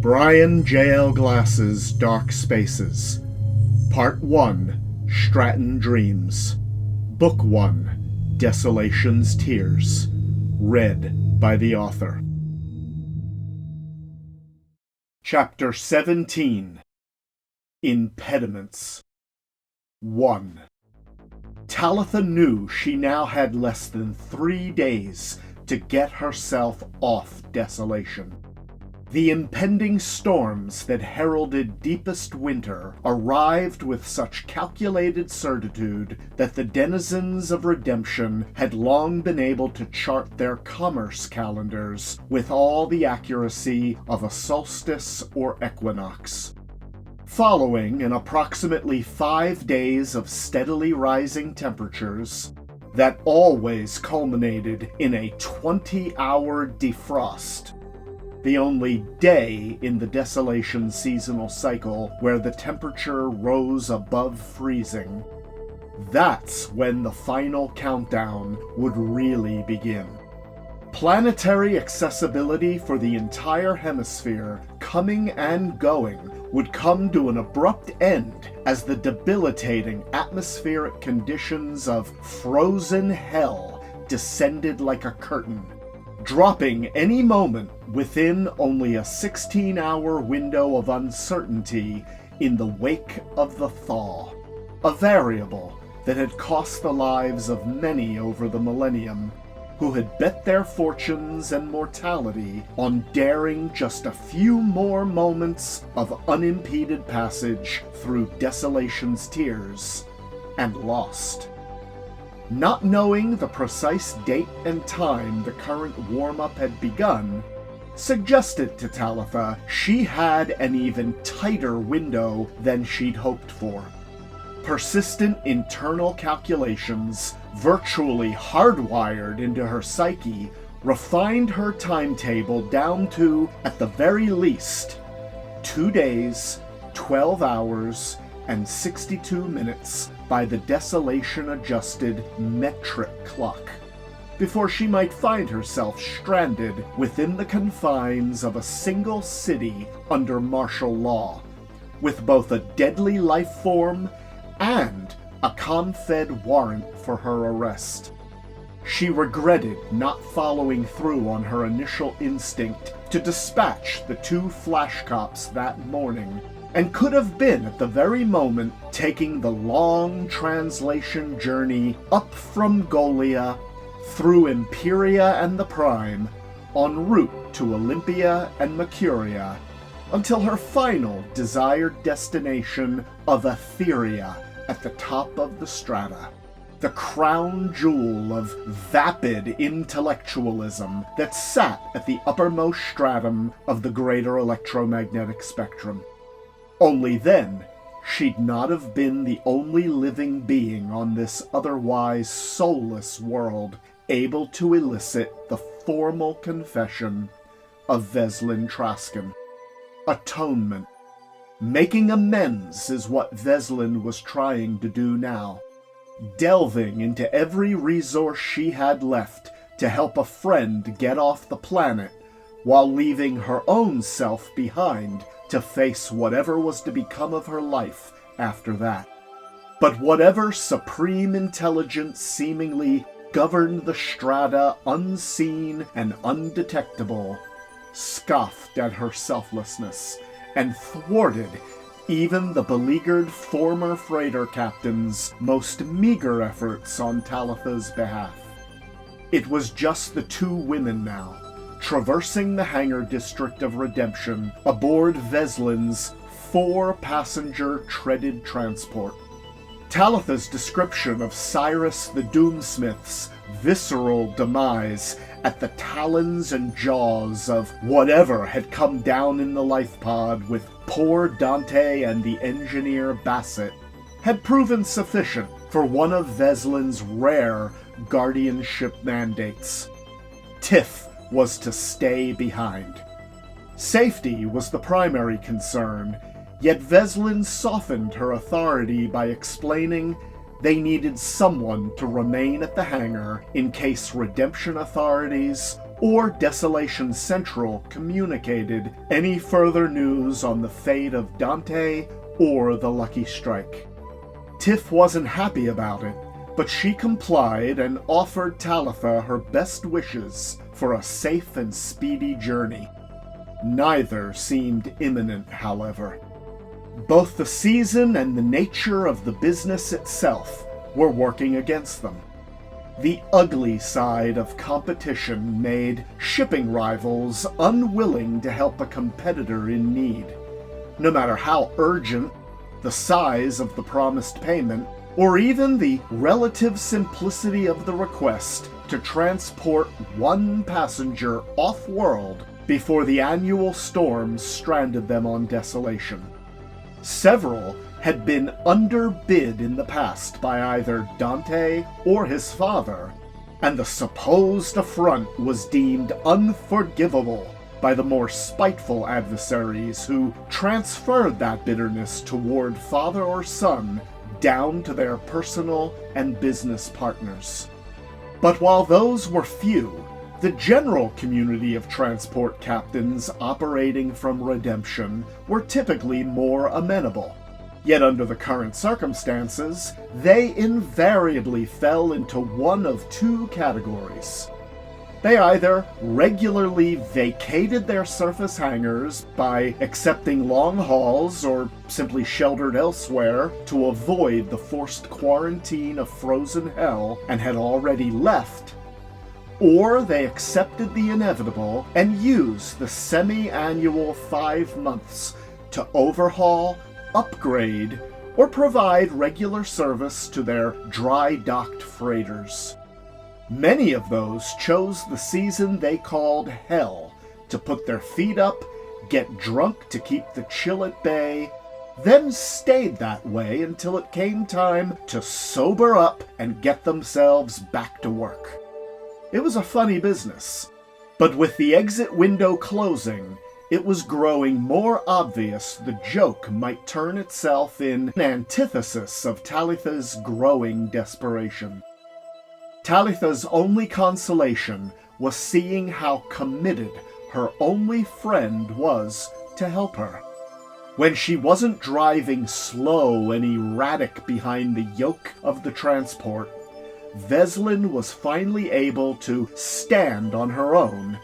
Bryan J.L. Glass's Dark Spaces, Part 1, Stratan Dreams, Book 1, Desolation's Tears, read by the author. Chapter 17, Impediments. 1. Talitha knew she now had less than 3 days to get herself off Desolation. The impending storms that heralded deepest winter arrived with such calculated certitude that the denizens of Redemption had long been able to chart their commerce calendars with all the accuracy of a solstice or equinox. Following an approximately 5 days of steadily rising temperatures, that always culminated in a 20-hour defrost, the only day in the Desolation seasonal cycle where the temperature rose above freezing. That's when the final countdown would really begin. Planetary accessibility for the entire hemisphere, coming and going, would come to an abrupt end as the debilitating atmospheric conditions of frozen hell descended like a curtain, dropping any moment within only a 16-hour window of uncertainty in the wake of the thaw, a variable that had cost the lives of many over the millennium, who had bet their fortunes and mortality on daring just a few more moments of unimpeded passage through Desolation's tears, and lost. Not knowing the precise date and time the current warm-up had begun, suggested to Talitha she had an even tighter window than she'd hoped for. Persistent internal calculations, virtually hardwired into her psyche, refined her timetable down to, at the very least, 2 days, 12 hours, and 62 minutes by the Desolation-adjusted metric clock, before she might find herself stranded within the confines of a single city under martial law, with both a deadly life form and a confed warrant for her arrest. She regretted not following through on her initial instinct to dispatch the 2 flash cops that morning, and could have been at the very moment taking the long translation journey up from Golia, through Imperia and the Prime, en route to Olympia and Mercuria, until her final desired destination of Etheria at the top of the strata, the crown jewel of vapid intellectualism that sat at the uppermost stratum of the greater electromagnetic spectrum. Only then, she'd not have been the only living being on this otherwise soulless world able to elicit the formal confession of Veslin Traskin. Atonement. Making amends is what Veslin was trying to do now, delving into every resource she had left to help a friend get off the planet, while leaving her own self behind to face whatever was to become of her life after that. But whatever supreme intelligence seemingly governed the strata unseen and undetectable, scoffed at her selflessness and thwarted even the beleaguered former freighter captain's most meager efforts on Talitha's behalf. It was just the 2 women now, traversing the hangar district of Redemption aboard Veslin's 4-passenger treaded transport. Talitha's description of Cyrus the Doomsmith's visceral demise at the talons and jaws of whatever had come down in the life pod with poor Dante and the engineer Bassett had proven sufficient for one of Veslin's rare guardianship mandates. Tiff was to stay behind. Safety was the primary concern, yet Veslin softened her authority by explaining they needed someone to remain at the hangar in case Redemption authorities or Desolation Central communicated any further news on the fate of Dante or the Lucky Strike. Tiff wasn't happy about it, but she complied and offered Talitha her best wishes for a safe and speedy journey. Neither seemed imminent, however. Both the season and the nature of the business itself were working against them. The ugly side of competition made shipping rivals unwilling to help a competitor in need. No matter how urgent, the size of the promised payment, or even the relative simplicity of the request to transport one passenger off-world before the annual storms stranded them on Desolation. Several had been underbid in the past by either Dante or his father, and the supposed affront was deemed unforgivable by the more spiteful adversaries who transferred that bitterness toward father or son down to their personal and business partners. But while those were few, the general community of transport captains operating from Redemption were typically more amenable. Yet under the current circumstances, they invariably fell into one of two categories. They either regularly vacated their surface hangars by accepting long hauls or simply sheltered elsewhere to avoid the forced quarantine of frozen hell and had already left, or they accepted the inevitable and used the semi-annual 5 months to overhaul, upgrade, or provide regular service to their dry-docked freighters. Many of those chose the season they called Hell to put their feet up, get drunk to keep the chill at bay, then stayed that way until it came time to sober up and get themselves back to work. It was a funny business, but with the exit window closing, it was growing more obvious the joke might turn itself in antithesis of Talitha's growing desperation. Talitha's only consolation was seeing how committed her only friend was to help her. When she wasn't driving slow and erratic behind the yoke of the transport, Veslin was finally able to stand on her own,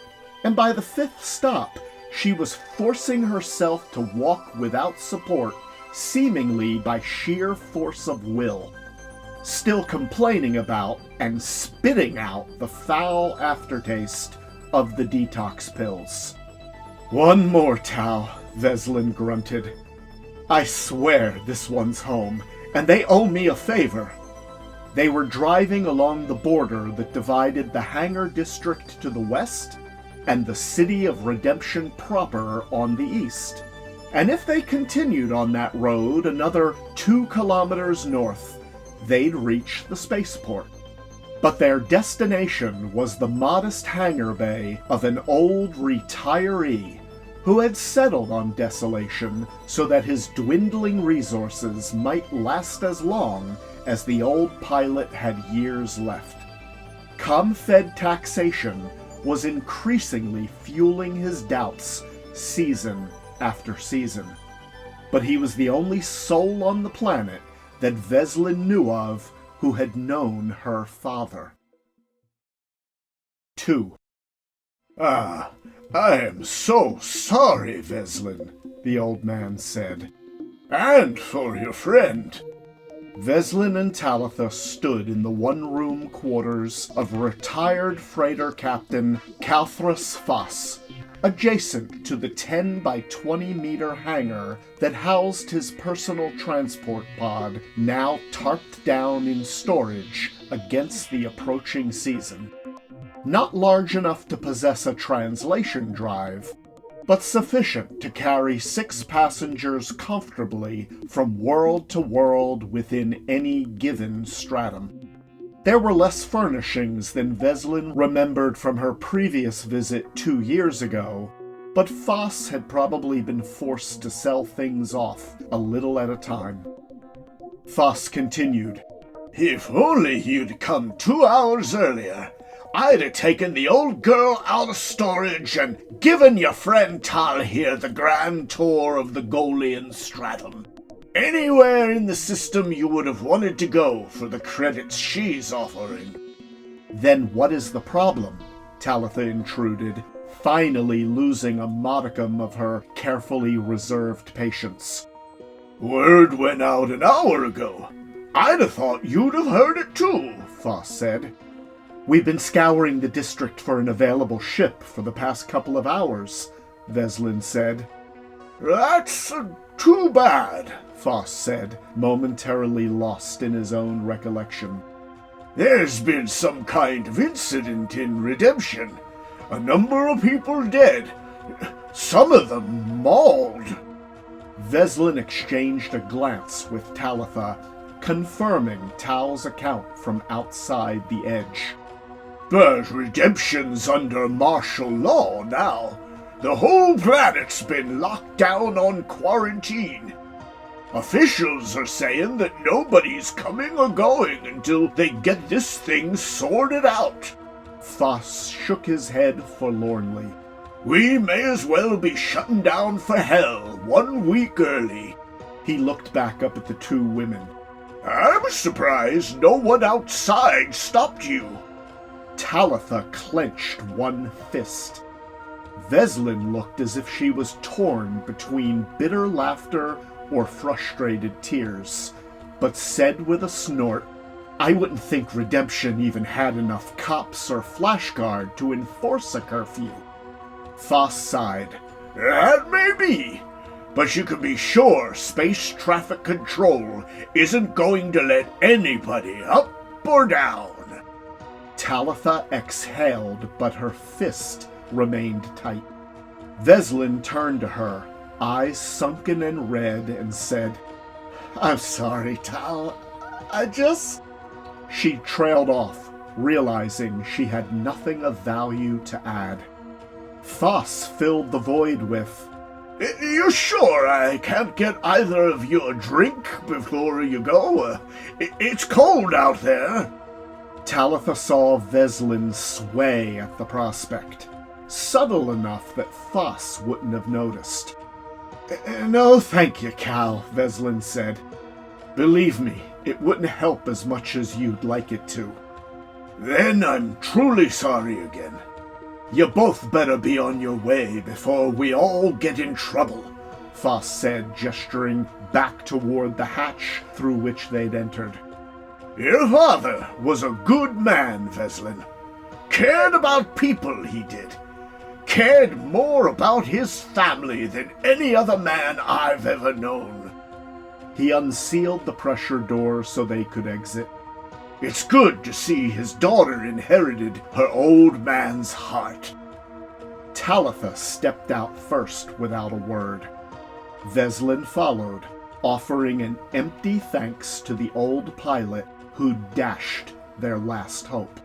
and by the 5th stop, she was forcing herself to walk without support, seemingly by sheer force of will, still complaining about and spitting out the foul aftertaste of the detox pills. "One more, Tau," Veslin grunted. "I swear this one's home, and they owe me a favor." They were driving along the border that divided the hangar district to the west and the city of Redemption proper on the east. And if they continued on that road another 2 kilometers north, they'd reach the spaceport. But their destination was the modest hangar bay of an old retiree who had settled on Desolation so that his dwindling resources might last as long as the old pilot had years left. Com-fed taxation was increasingly fueling his doubts season after season. But he was the only soul on the planet that Veslin knew of who had known her father. 2. "Ah, I am so sorry, Veslin," the old man said. "And for your friend." Veslin and Talitha stood in the one-room quarters of retired freighter captain Calthrus Foss, adjacent to the 10 by 20 meter hangar that housed his personal transport pod, now tarped down in storage against the approaching season. Not large enough to possess a translation drive, but sufficient to carry 6 passengers comfortably from world to world within any given stratum. There were less furnishings than Veslin remembered from her previous visit 2 years ago, but Foss had probably been forced to sell things off a little at a time. Foss continued, "If only you'd come 2 hours earlier, I'd have taken the old girl out of storage and given your friend Tal here the grand tour of the Golian Stratum. Anywhere in the system you would have wanted to go for the credits she's offering." "Then what is the problem?" Talitha intruded, finally losing a modicum of her carefully reserved patience. "Word went out an hour ago. I'd have thought you'd have heard it too," Foss said. "We've been scouring the district for an available ship for the past couple of hours," Veslin said. "That's too bad," Foss said, momentarily lost in his own recollection. "There's been some kind of incident in Redemption. A number of people dead. Some of them mauled." Veslin exchanged a glance with Talitha, confirming Tal's account from outside the edge. "But Redemption's under martial law now. The whole planet's been locked down on quarantine. Officials are saying that nobody's coming or going until they get this thing sorted out." Foss shook his head forlornly. "We may as well be shutting down for hell 1 week early." He looked back up at the two women. "I'm surprised no one outside stopped you." Talitha clenched one fist. Veslin looked as if she was torn between bitter laughter or frustrated tears, but said with a snort, "I wouldn't think Redemption even had enough cops or flash guard to enforce a curfew." Foss sighed. "That may be, but you can be sure Space Traffic Control isn't going to let anybody up or down." Talitha exhaled, but her fist remained tight. Veslin turned to her, eyes sunken and red, and said, "I'm sorry, Tal. She trailed off, realizing she had nothing of value to add. Foss filled the void with, "You sure I can't get either of you a drink before you go? It's cold out there." Talitha saw Veslin sway at the prospect, subtle enough that Foss wouldn't have noticed. "No, thank you, Cal," Veslin said. "Believe me, it wouldn't help as much as you'd like it to." "Then I'm truly sorry again. You both better be on your way before we all get in trouble," Foss said, gesturing back toward the hatch through which they'd entered. "Your father was a good man, Veslin. Cared about people, he did. Cared more about his family than any other man I've ever known." He unsealed the pressure door so they could exit. "It's good to see his daughter inherited her old man's heart." Talitha stepped out first without a word. Veslin followed, offering an empty thanks to the old pilot who dashed their last hope.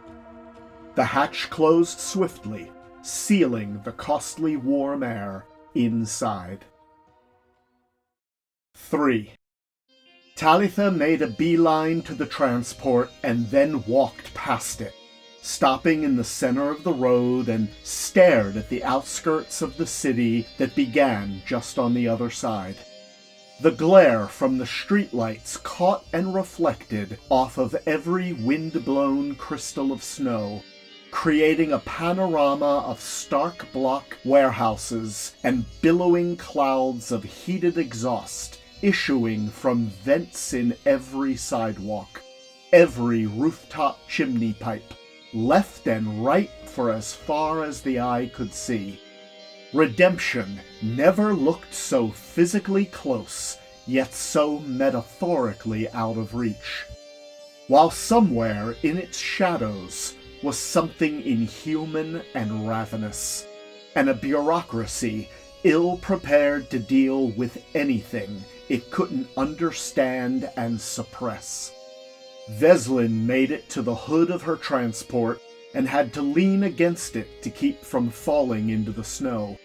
The hatch closed swiftly, sealing the costly warm air inside. 3. Talitha made a beeline to the transport and then walked past it, stopping in the center of the road and stared at the outskirts of the city that began just on the other side. The glare from the streetlights caught and reflected off of every wind-blown crystal of snow, creating a panorama of stark block warehouses and billowing clouds of heated exhaust issuing from vents in every sidewalk, every rooftop chimney pipe, left and right for as far as the eye could see. Redemption never looked so physically close, yet so metaphorically out of reach. While somewhere in its shadows was something inhuman and ravenous, and a bureaucracy ill-prepared to deal with anything it couldn't understand and suppress. Veslin made it to the hood of her transport and had to lean against it to keep from falling into the snow.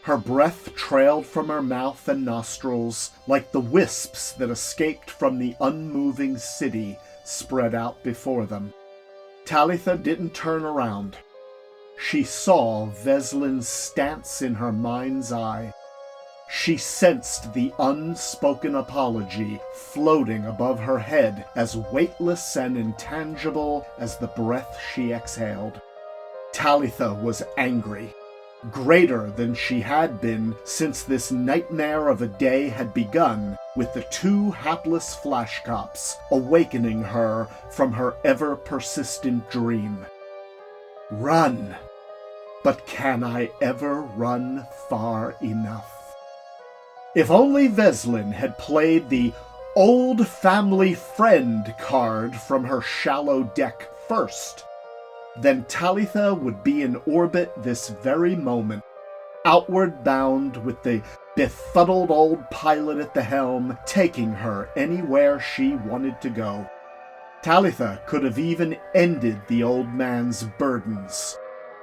Her breath trailed from her mouth and nostrils like the wisps that escaped from the unmoving city spread out before them. Talitha didn't turn around. She saw Veslin's stance in her mind's eye. She sensed the unspoken apology floating above her head, as weightless and intangible as the breath she exhaled. Talitha was angry, greater than she had been since this nightmare of a day had begun with the two hapless flash cops awakening her from her ever-persistent dream. Run! But can I ever run far enough? If only Veslin had played the old family friend card from her shallow deck first, then Talitha would be in orbit this very moment, outward bound with the befuddled old pilot at the helm taking her anywhere she wanted to go. Talitha could have even ended the old man's burdens,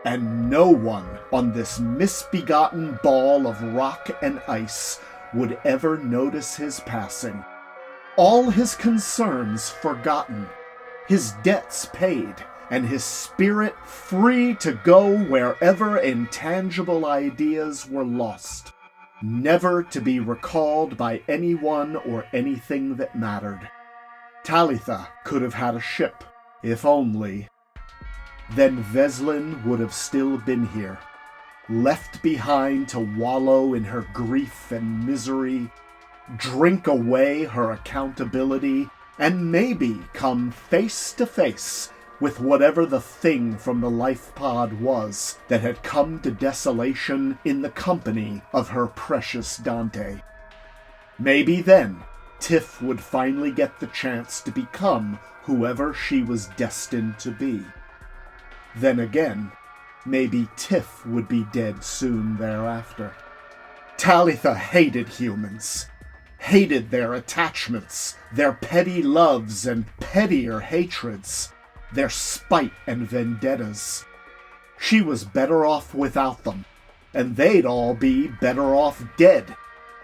and no one on this misbegotten ball of rock and ice would ever notice his passing. All his concerns forgotten, his debts paid, and his spirit free to go wherever intangible ideas were lost, never to be recalled by anyone or anything that mattered. Talitha could have had a ship, if only. Then Veslin would have still been here, left behind to wallow in her grief and misery, drink away her accountability, and maybe come face to face with whatever the thing from the life pod was that had come to Desolation in the company of her precious Dante. Maybe then Tiff would finally get the chance to become whoever she was destined to be. Then again, maybe Tiff would be dead soon thereafter. Talitha hated humans, hated their attachments, their petty loves and pettier hatreds, their spite and vendettas. She was better off without them, and they'd all be better off dead,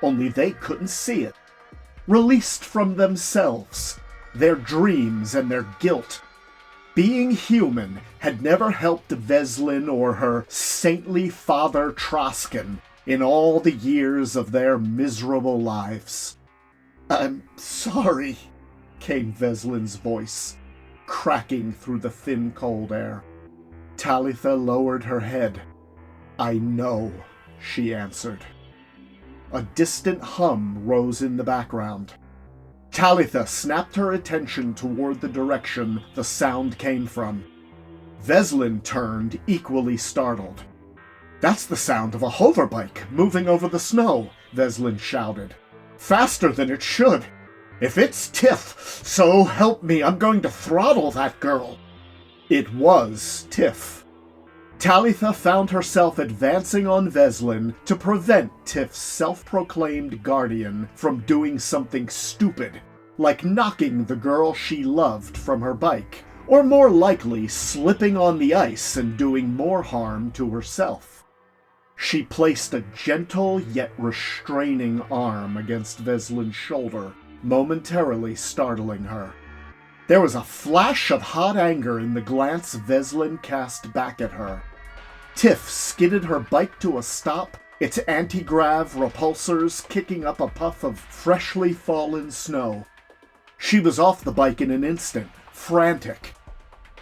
only they couldn't see it. Released from themselves, their dreams and their guilt. Being human had never helped Veslin or her saintly father Troskin in all the years of their miserable lives. "I'm sorry," came Veslin's voice, cracking through the thin cold air. Talitha lowered her head. "I know," she answered. A distant hum rose in the background. Talitha snapped her attention toward the direction the sound came from. Veslin turned, equally startled. "That's the sound of a hoverbike moving over the snow," Veslin shouted. "Faster than it should. If it's Tiff, so help me, I'm going to throttle that girl." It was Tiff. Talitha found herself advancing on Veslin to prevent Tiff's self-proclaimed guardian from doing something stupid, like knocking the girl she loved from her bike, or more likely slipping on the ice and doing more harm to herself. She placed a gentle yet restraining arm against Veslin's shoulder, momentarily startling her. There was a flash of hot anger in the glance Veslin cast back at her. Tiff skidded her bike to a stop, its anti-grav repulsors kicking up a puff of freshly fallen snow. She was off the bike in an instant, frantic.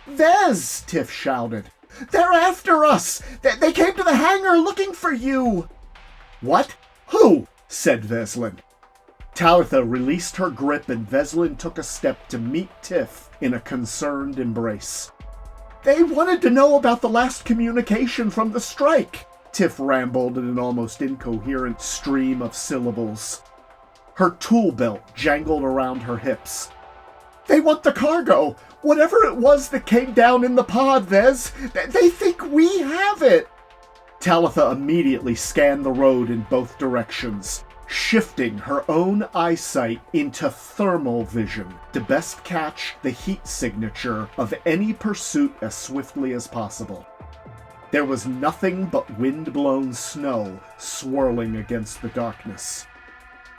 "Vez!" Tiff shouted. "They're after us! They came to the hangar looking for you!" "What? Who?" said Veslin. Talitha released her grip and Veslin took a step to meet Tiff in a concerned embrace. "They wanted to know about the last communication from the strike," Tiff rambled in an almost incoherent stream of syllables. Her tool belt jangled around her hips. "They want the cargo, whatever it was that came down in the pod, Vez. They think we have it." Talitha immediately scanned the road in both directions, shifting her own eyesight into thermal vision to best catch the heat signature of any pursuit as swiftly as possible. There was nothing but wind-blown snow swirling against the darkness.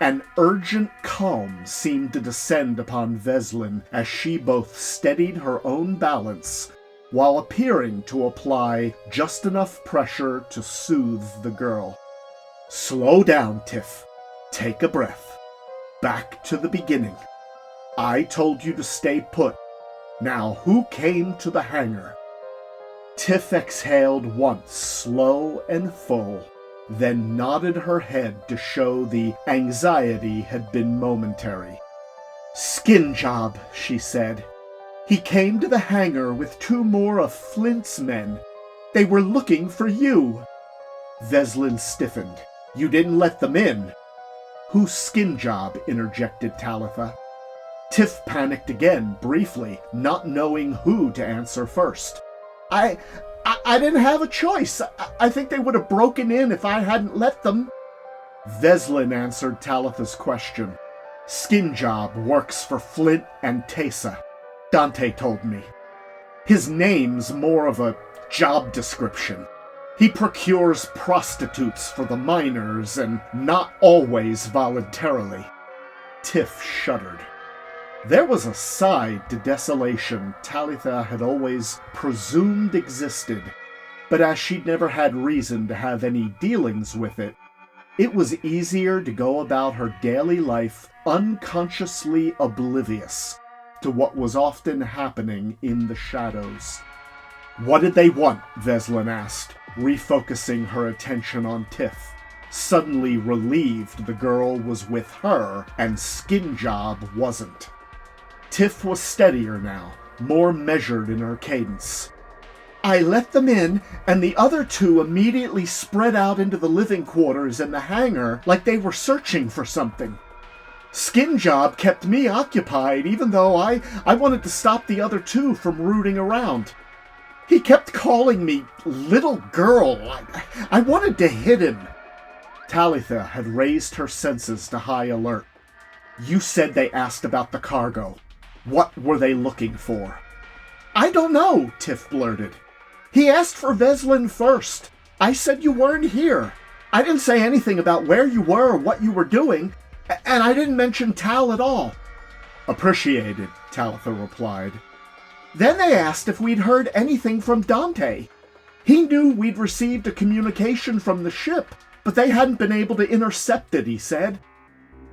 An urgent calm seemed to descend upon Veslin as she both steadied her own balance while appearing to apply just enough pressure to soothe the girl. "Slow down, Tiff. Take a breath. Back to the beginning. I told you to stay put. Now, who came to the hangar?" Tiff exhaled once, slow and full, then nodded her head to show the anxiety had been momentary. "Skin job," she said. "He came to the hangar with 2 more of Flint's men. They were looking for you." Veslin stiffened. "You didn't let them in." "Whose skin job?" interjected Talitha. Tiff panicked again, briefly, not knowing who to answer first. I didn't have a choice. I think they would have broken in if I hadn't let them." Veslin answered Talitha's question. "Skin job works for Flint and Tesa. Dante told me. His name's more of a job description. He procures prostitutes for the miners, and not always voluntarily." Tiff shuddered. There was a side to Desolation Talitha had always presumed existed, but as she'd never had reason to have any dealings with it, it was easier to go about her daily life unconsciously oblivious to what was often happening in the shadows. "What did they want?" Veslin asked, refocusing her attention on Tiff, suddenly relieved the girl was with her and Skin Job wasn't. Tiff was steadier now, more measured in her cadence. "I let them in, and the other 2 immediately spread out into the living quarters in the hangar like they were searching for something. Skin Job kept me occupied even though I wanted to stop the other 2 from rooting around. He kept calling me little girl. I wanted to hit him." Talitha had raised her senses to high alert. "You said they asked about the cargo. What were they looking for?" "I don't know," Tiff blurted. "He asked for Veslin first. I said you weren't here. I didn't say anything about where you were or what you were doing, and I didn't mention Tal at all." "Appreciated," Talitha replied. "Then they asked if we'd heard anything from Dante. He knew we'd received a communication from the ship, but they hadn't been able to intercept it, he said."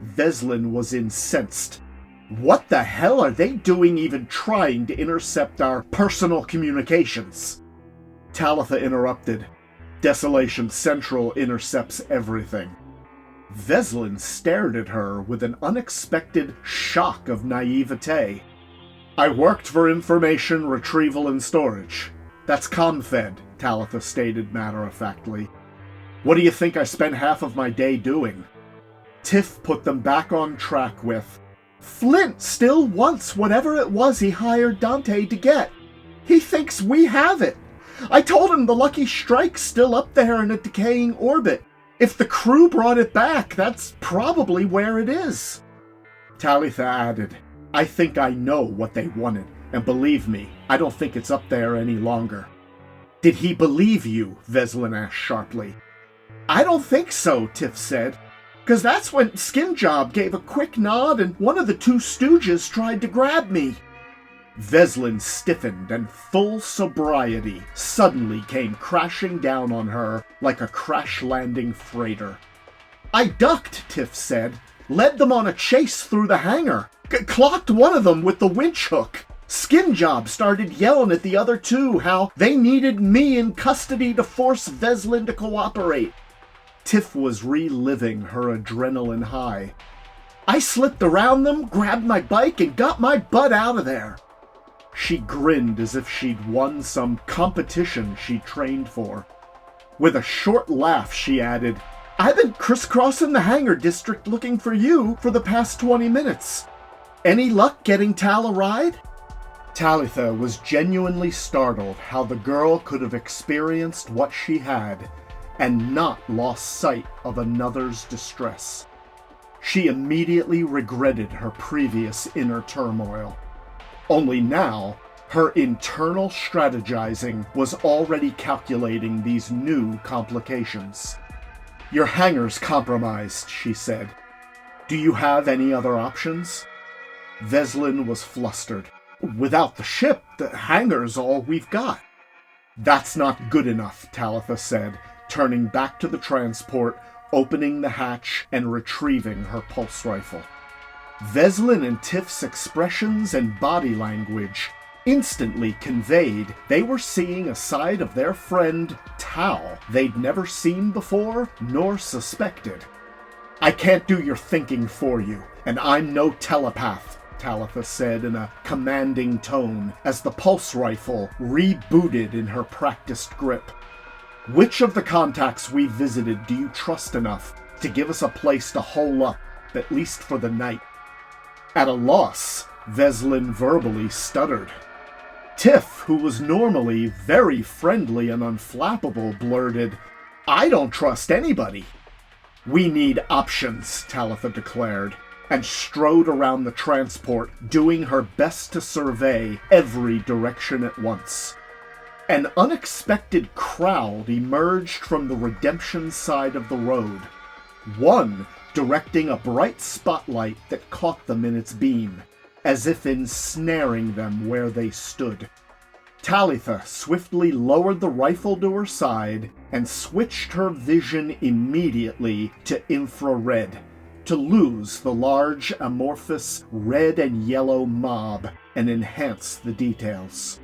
Veslin was incensed. "What the hell are they doing even trying to intercept our personal communications?" Talitha interrupted. "Desolation Central intercepts everything." Veslin stared at her with an unexpected shock of naivete. "I worked for Information Retrieval and Storage. That's ComFed," Talitha stated matter-of-factly. "What do you think I spent half of my day doing?" Tiff put them back on track with, "Flint still wants whatever it was he hired Dante to get. He thinks we have it. I told him the Lucky Strike's still up there in a decaying orbit. If the crew brought it back, that's probably where it is." Talitha added, "I think I know what they wanted, and believe me, I don't think it's up there any longer." "Did he believe you?" Veslin asked sharply. "I don't think so," Tiff said, "'cause that's when Skin Job gave a quick nod and one of the 2 stooges tried to grab me." Veslin stiffened, and full sobriety suddenly came crashing down on her like a crash-landing freighter. "I ducked," Tiff said, "led them on a chase through the hangar, clocked one of them with the winch hook. Skin Job started yelling at the other 2 how they needed me in custody to force Veslin to cooperate." Tiff was reliving her adrenaline high. "I slipped around them, grabbed my bike, and got my butt out of there." She grinned as if she'd won some competition she'd trained for. With a short laugh, she added, "I've been crisscrossing the hangar district looking for you for the past 20 minutes. Any luck getting Tal a ride?" Talitha was genuinely startled how the girl could have experienced what she had and not lost sight of another's distress. She immediately regretted her previous inner turmoil. Only now, her internal strategizing was already calculating these new complications. "Your hangar's compromised," she said. "Do you have any other options?" Veslin was flustered. Without the ship, the hangar's all we've got. That's not good enough, Talitha said, turning back to the transport, opening the hatch, and retrieving her pulse rifle. Veslin and Tiff's expressions and body language instantly conveyed they were seeing a side of their friend, Tal, they'd never seen before nor suspected. I can't do your thinking for you, and I'm no telepath, Talitha said in a commanding tone as the pulse rifle rebooted in her practiced grip. Which of the contacts we visited do you trust enough to give us a place to hole up, at least for the night? At a loss, Veslin verbally stuttered. Tiff, who was normally very friendly and unflappable, blurted, I don't trust anybody. We need options, Talitha declared, and strode around the transport, doing her best to survey every direction at once. An unexpected crowd emerged from the Redemption side of the road, one directing a bright spotlight that caught them in its beam, as if ensnaring them where they stood. Talitha swiftly lowered the rifle to her side and switched her vision immediately to infrared, to lose the large, amorphous red and yellow mob and enhance the details.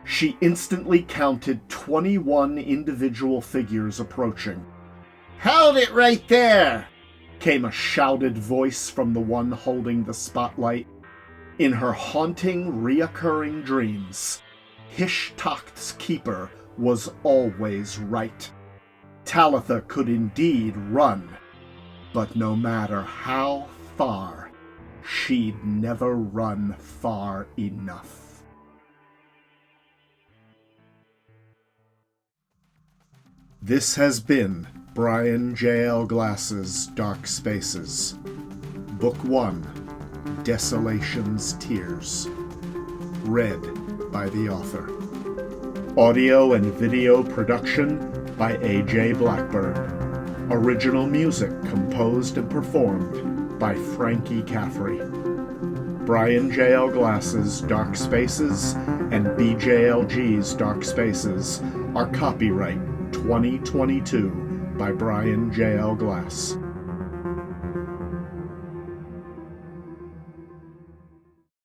She instantly counted 21 individual figures approaching. "Hold it right there!" came a shouted voice from the one holding the spotlight. In her haunting, reoccurring dreams, Hishtacht's keeper was always right. Talitha could indeed run, but no matter how far, she'd never run far enough. This has been Bryan J.L. Glass's Dark Spaces. Book 1, Desolation's Tears. Read by the author. Audio and video production by A.J. Blackburn. Original music composed and performed by Frankie Caffrey. Bryan J.L. Glass's Dark Spaces and BJLG's Dark Spaces are copyright 2022 by Bryan J.L. Glass.